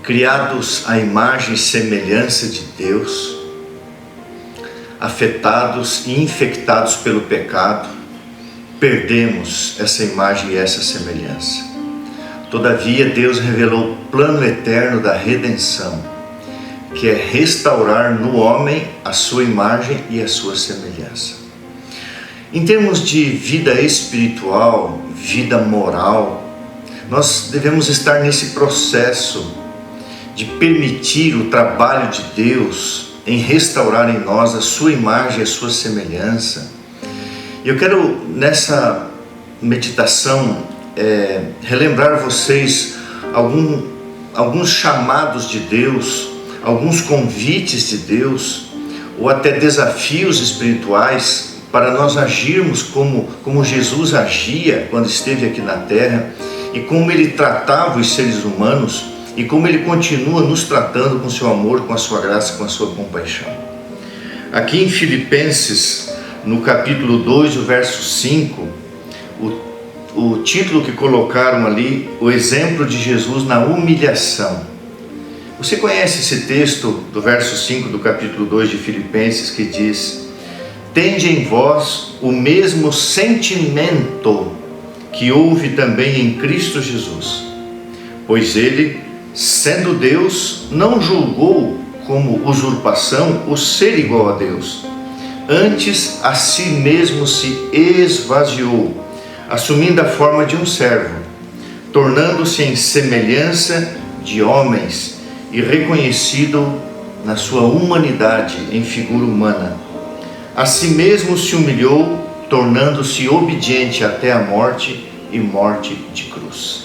criados à imagem e semelhança de Deus, afetados e infectados pelo pecado, perdemos essa imagem e essa semelhança. Todavia, Deus revelou o plano eterno da redenção, que é restaurar no homem a sua imagem e a sua semelhança. Em termos de vida espiritual, vida moral, nós devemos estar nesse processo de permitir o trabalho de Deus em restaurar em nós a sua imagem e a sua semelhança. Eu quero, nessa meditação, relembrar vocês alguns chamados de Deus, alguns convites de Deus, ou até desafios espirituais para nós agirmos como Jesus agia quando esteve aqui na terra, e como Ele tratava os seres humanos, e como Ele continua nos tratando com seu amor, com a sua graça, com a sua compaixão. Aqui em Filipenses, no capítulo 2, o verso 5, o título que colocaram ali, o exemplo de Jesus na humilhação. Você conhece esse texto do verso 5 do capítulo 2 de Filipenses, que diz: tende em vós o mesmo sentimento que houve também em Cristo Jesus, pois Ele, sendo Deus, não julgou como usurpação o ser igual a Deus. Antes a si mesmo se esvaziou, assumindo a forma de um servo, tornando-se em semelhança de homens e reconhecido na sua humanidade em figura humana. A si mesmo se humilhou, tornando-se obediente até a morte e morte de cruz.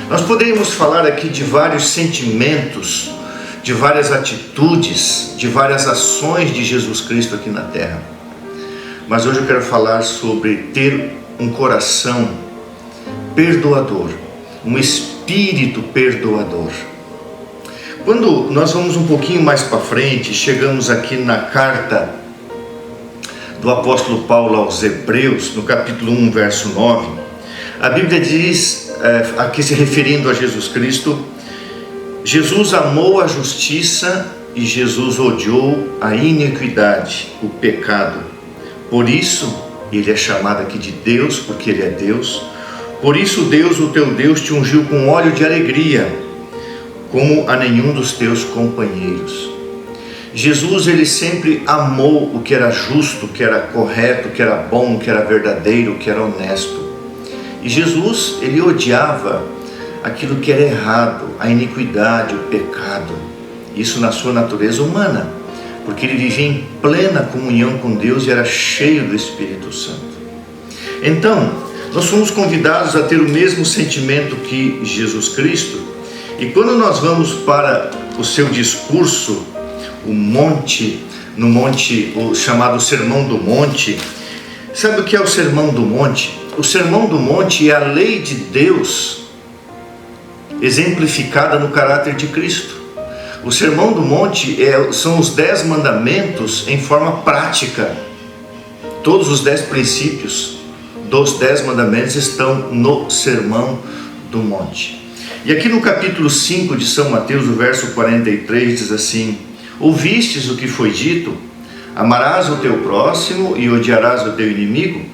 Nós poderíamos falar aqui de vários sentimentos, de várias atitudes, de várias ações de Jesus Cristo aqui na terra. Mas hoje eu quero falar sobre ter um coração perdoador, um espírito perdoador. Quando nós vamos um pouquinho mais para frente, chegamos aqui na carta do apóstolo Paulo aos Hebreus, no capítulo 1, verso 9, a Bíblia diz, aqui se referindo a Jesus Cristo: Jesus amou a justiça e Jesus odiou a iniquidade, o pecado. Por isso, ele é chamado aqui de Deus, porque ele é Deus. Por isso Deus, o teu Deus, te ungiu com óleo de alegria, como a nenhum dos teus companheiros. Jesus, ele sempre amou o que era justo, o que era correto, o que era bom, o que era verdadeiro, o que era honesto. E Jesus, ele odiava aquilo que era errado, a iniquidade, o pecado. Isso na sua natureza humana, porque ele vivia em plena comunhão com Deus e era cheio do Espírito Santo. Então, nós fomos convidados a ter o mesmo sentimento que Jesus Cristo. E quando nós vamos para o seu discurso, no monte, o chamado Sermão do Monte, sabe o que é o Sermão do Monte? O Sermão do Monte é a lei de Deus exemplificada no caráter de Cristo. O Sermão do Monte são os 10 mandamentos em forma prática. Todos os 10 princípios dos 10 mandamentos estão no Sermão do Monte. E aqui no capítulo 5 de São Mateus, o verso 43, diz assim: ouvistes o que foi dito, amarás o teu próximo e odiarás o teu inimigo?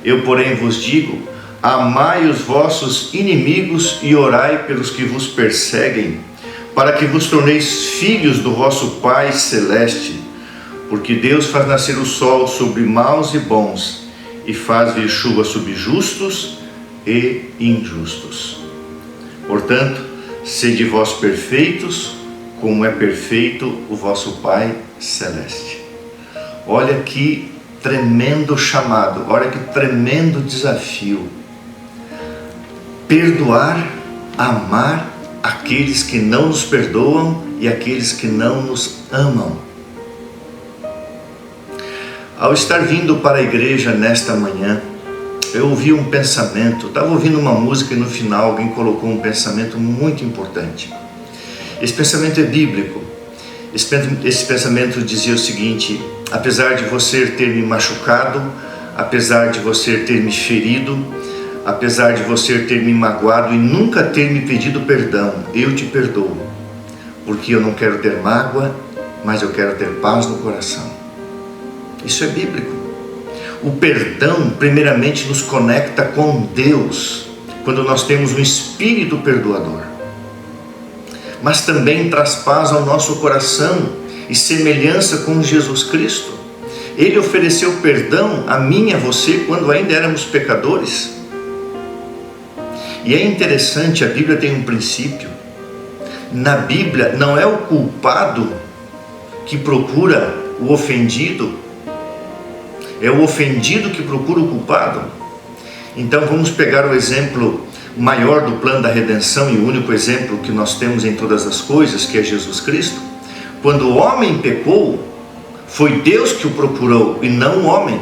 Eu, porém, vos digo, amai os vossos inimigos e orai pelos que vos perseguem, para que vos torneis filhos do vosso Pai Celeste, porque Deus faz nascer o sol sobre maus e bons, e faz vir chuva sobre justos e injustos. Portanto, sede vós perfeitos, como é perfeito o vosso Pai Celeste. Olha que tremendo chamado, olha que tremendo desafio. Perdoar, amar aqueles que não nos perdoam e aqueles que não nos amam. Ao estar vindo para a igreja nesta manhã, eu ouvi um pensamento, estava ouvindo uma música e no final alguém colocou um pensamento muito importante. Esse pensamento é bíblico. Esse pensamento dizia o seguinte: apesar de você ter me machucado, apesar de você ter me ferido, apesar de você ter me magoado e nunca ter me pedido perdão, eu te perdoo, porque eu não quero ter mágoa, mas eu quero ter paz no coração. Isso é bíblico. O perdão, primeiramente, nos conecta com Deus, quando nós temos um espírito perdoador. Mas também traz paz ao nosso coração e semelhança com Jesus Cristo. Ele ofereceu perdão a mim e a você quando ainda éramos pecadores. E é interessante, a Bíblia tem um princípio. Na Bíblia não é o culpado que procura o ofendido, é o ofendido que procura o culpado. Então vamos pegar o exemplo maior do plano da redenção e o único exemplo que nós temos em todas as coisas, que é Jesus Cristo. Quando o homem pecou, foi Deus que o procurou e não o homem.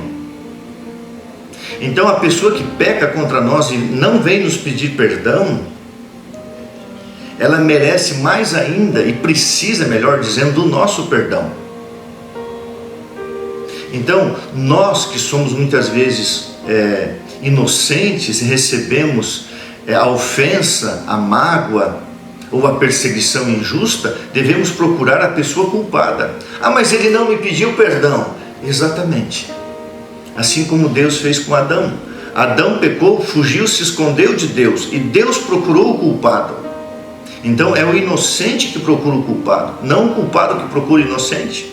Então a pessoa que peca contra nós e não vem nos pedir perdão, ela merece mais ainda e precisa, melhor dizendo, do nosso perdão. Então nós que somos muitas vezes inocentes e recebemos a ofensa, a mágoa ou a perseguição injusta, devemos procurar a pessoa culpada. Ah, mas ele não me pediu perdão. Exatamente. Assim como Deus fez com Adão. Adão pecou, fugiu, se escondeu de Deus e Deus procurou o culpado. Então é o inocente que procura o culpado, não o culpado que procura o inocente.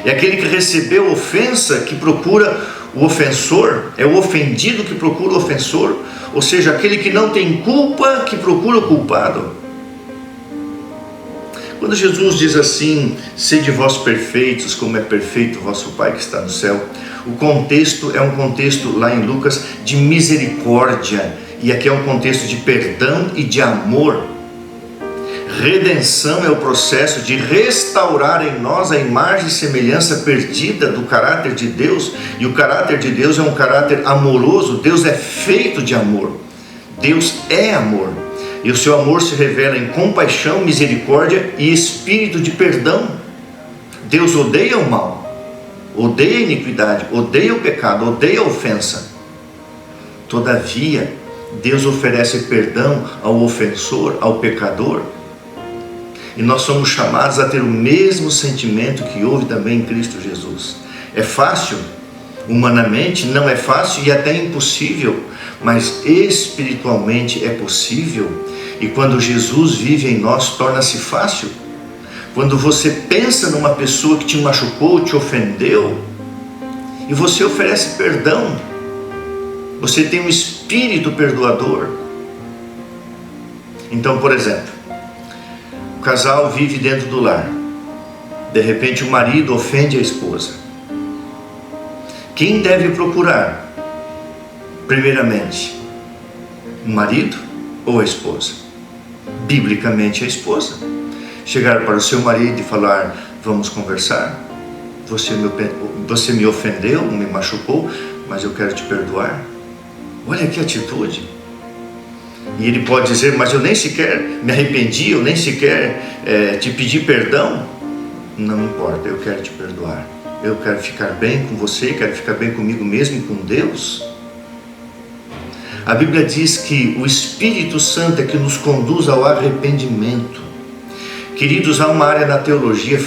É aquele que recebeu ofensa que procura o ofensor, é o ofendido que procura o ofensor, ou seja, aquele que não tem culpa que procura o culpado. Quando Jesus diz assim, sede vós perfeitos, como é perfeito o vosso Pai que está no céu, o contexto é um contexto lá em Lucas de misericórdia, e aqui é um contexto de perdão e de amor. Redenção é o processo de restaurar em nós a imagem e semelhança perdida do caráter de Deus, e o caráter de Deus é um caráter amoroso. Deus é feito de amor, Deus é amor, e o seu amor se revela em compaixão, misericórdia e espírito de perdão. Deus odeia o mal, odeia a iniquidade, odeia o pecado, odeia a ofensa. Todavia, Deus oferece perdão ao ofensor, ao pecador. E nós somos chamados a ter o mesmo sentimento que houve também em Cristo Jesus. É fácil? Humanamente não é fácil e até impossível, mas espiritualmente é possível. E quando Jesus vive em nós, torna-se fácil. Quando você pensa numa pessoa que te machucou, te ofendeu, e você oferece perdão, você tem um espírito perdoador. Então, por exemplo, o casal vive dentro do lar. De repente o marido ofende a esposa. Quem deve procurar? Primeiramente, o marido ou a esposa? Biblicamente a esposa. Chegar para o seu marido e falar, vamos conversar? Você me ofendeu, me machucou, mas eu quero te perdoar. Olha que atitude. E ele pode dizer, mas eu nem sequer me arrependi, eu nem sequer te pedi perdão. Não importa, eu quero te perdoar. Eu quero ficar bem com você, quero ficar bem comigo mesmo e com Deus. A Bíblia diz que o Espírito Santo é que nos conduz ao arrependimento. Queridos, há uma área na teologia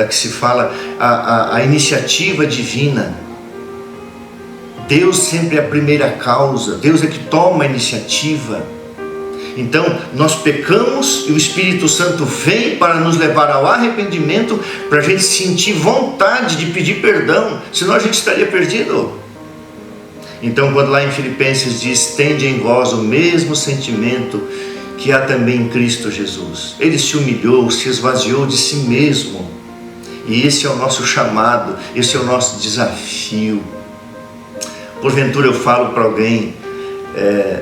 que se fala a iniciativa divina. Deus sempre é a primeira causa, Deus é que toma a iniciativa. Então, nós pecamos e o Espírito Santo vem para nos levar ao arrependimento, para a gente sentir vontade de pedir perdão, senão a gente estaria perdido. Então, quando lá em Filipenses diz, tende em vós o mesmo sentimento que há também em Cristo Jesus. Ele se humilhou, se esvaziou de si mesmo. E esse é o nosso chamado, esse é o nosso desafio. Porventura eu falo para alguém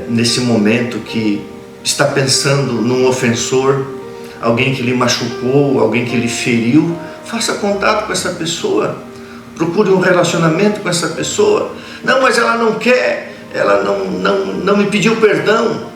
nesse momento que está pensando num ofensor, alguém que lhe machucou, alguém que lhe feriu, faça contato com essa pessoa, procure um relacionamento com essa pessoa. Não, mas ela não quer, ela não me pediu perdão.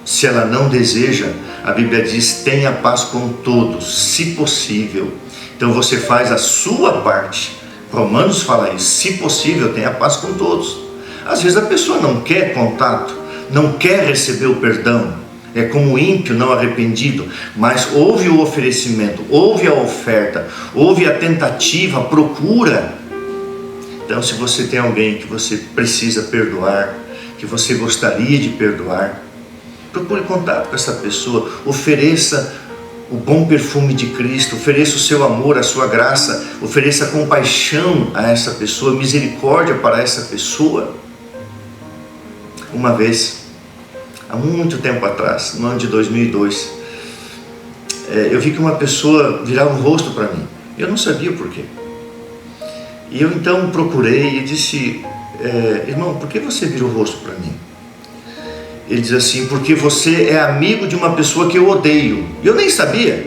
Se ela não deseja, a Bíblia diz, tenha paz com todos, se possível. Então você faz a sua parte. Romanos fala isso, se possível, tenha paz com todos. Às vezes a pessoa não quer contato, não quer receber o perdão, é como o ímpio não arrependido, mas houve o oferecimento, houve a oferta, houve a tentativa, a procura. Então, se você tem alguém que você precisa perdoar, que você gostaria de perdoar, procure contato com essa pessoa, ofereça o bom perfume de Cristo, ofereça o seu amor, a sua graça, ofereça compaixão a essa pessoa, misericórdia para essa pessoa. Uma vez, há muito tempo atrás, no ano de 2002, eu vi que uma pessoa virava o rosto para mim. Eu não sabia o porquê. E eu então procurei e disse, irmão, por que você vira o rosto para mim? Ele diz assim, porque você é amigo de uma pessoa que eu odeio. E eu nem sabia.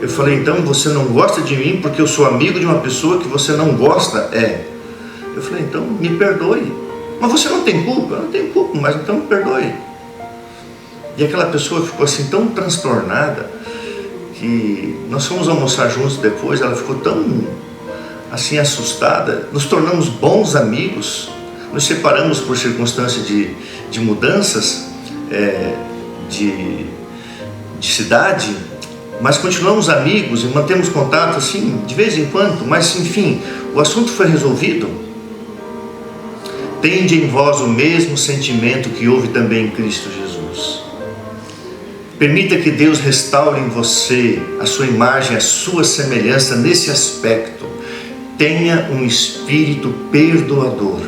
Eu falei, então você não gosta de mim porque eu sou amigo de uma pessoa que você não gosta? Eu falei, então me perdoe. Mas você não tem culpa? Eu não tenho culpa, mas então me perdoe. E aquela pessoa ficou assim tão transtornada que nós fomos almoçar juntos depois, ela ficou tão assim assustada. Nos tornamos bons amigos. Nos separamos por circunstância de mudanças de cidade, mas continuamos amigos e mantemos contato assim de vez em quando, mas enfim, o assunto foi resolvido. Tende em vós o mesmo sentimento que houve também em Cristo Jesus. Permita que Deus restaure em você a sua imagem, a sua semelhança nesse aspecto. Tenha um espírito perdoador.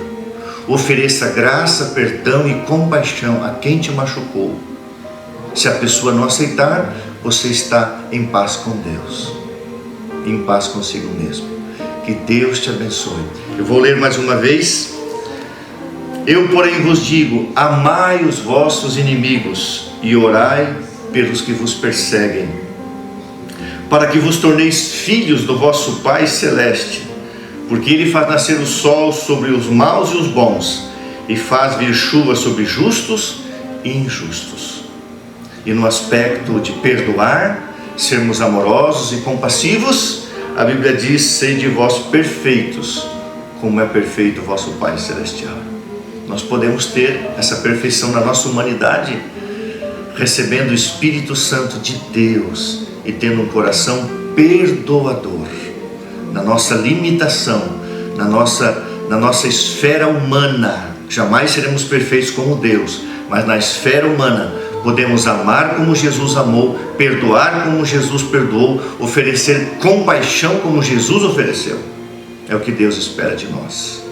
Ofereça graça, perdão e compaixão a quem te machucou. Se a pessoa não aceitar, você está em paz com Deus, em paz consigo mesmo. Que Deus te abençoe. Eu vou ler mais uma vez. Eu, porém, vos digo, amai os vossos inimigos e orai pelos que vos perseguem, para que vos torneis filhos do vosso Pai Celeste, porque Ele faz nascer o sol sobre os maus e os bons, e faz vir chuva sobre justos e injustos. E no aspecto de perdoar, sermos amorosos e compassivos, a Bíblia diz, sede vós perfeitos, como é perfeito o vosso Pai Celestial. Nós podemos ter essa perfeição na nossa humanidade, recebendo o Espírito Santo de Deus e tendo um coração perdoador. Na nossa limitação, na nossa esfera humana, jamais seremos perfeitos como Deus, mas na esfera humana podemos amar como Jesus amou, perdoar como Jesus perdoou, oferecer compaixão como Jesus ofereceu. É o que Deus espera de nós.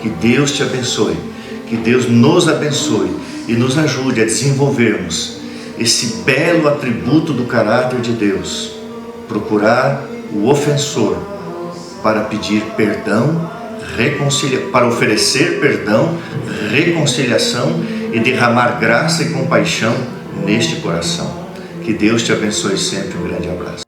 Que Deus te abençoe, que Deus nos abençoe e nos ajude a desenvolvermos esse belo atributo do caráter de Deus, procurar o ofensor para pedir perdão, para oferecer perdão, reconciliação e derramar graça e compaixão neste coração. Que Deus te abençoe sempre. Um grande abraço.